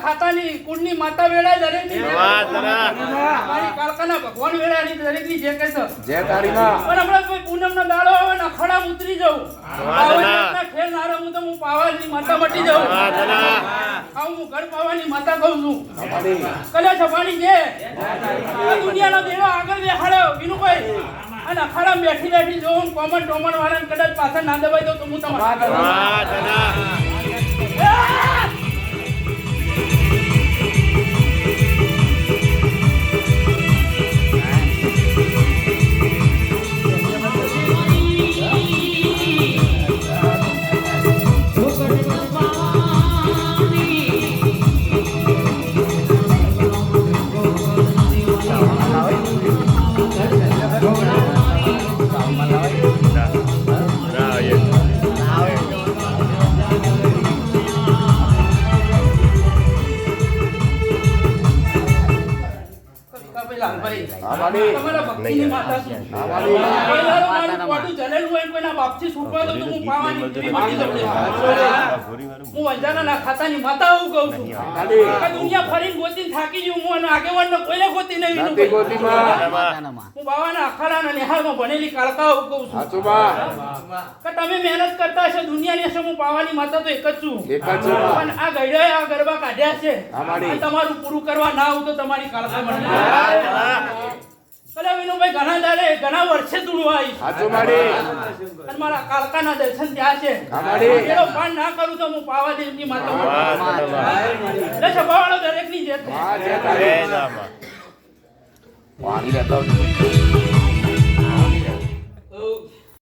ખાતાની કુળની માતા વેળા દરેક ની મારી કાળકાના ભગવાન વેળા ની દરેક ની જે કહેશે જય તારી માં. પણ હમણાં કોઈ પૂનમ નો દાડો આવે ને અખડા ઉતરી જાઉં પાવાના ખેલ ના રમું તો હું પાવાની માતા મટી જાઉં આવું હું ઘર પાવાની માતા કહું છું. કલે છપાણી છે દુનિયાનો દેવો આગળ બેહાડ્યો વિનુભાઈ અને અખાડામાં બેઠી બેઠી જોઉં કોમન ટોમન વાળાને કદાચ પાછળ ના દબાઈ દઉં તો હું તમારા તમારા ભક્તિની માતા છું. કોઈનું જલેલું હોય કોઈના બાપથી છૂટવા દો તો હું પાવાની મટી જાઉં. હું વંજાના ખાતાની માતા આવું કહું છું. દુનિયા ફરીને ગોતીને થાકી ગયું હું અને આગેવાનનો કોઈને ગોતી નહીં. હું બાવાના અખાડાના નિહાળમાં ભણેલી કાળકા આવું કહું છું. કે તમે મહેનત કરતા હશો દુનિયાની હશે હું પાવાની માતા તો એક જ છું. પણ આ ગઈડાએ આ ગરબા કાઢ્યા છે તમારું પૂરું કરવા ના આવું તો તમારી કાળકા મને કલે વિનુભાઈ ઘણા દાડે ઘણા વર્ષે દૂડવા આવી અને મારા કાળકાના દર્શન ત્યાં છે એનો પાન ના કરું તો હું પાવા દેવની માતા લે છપાવાળો દરેક ની જે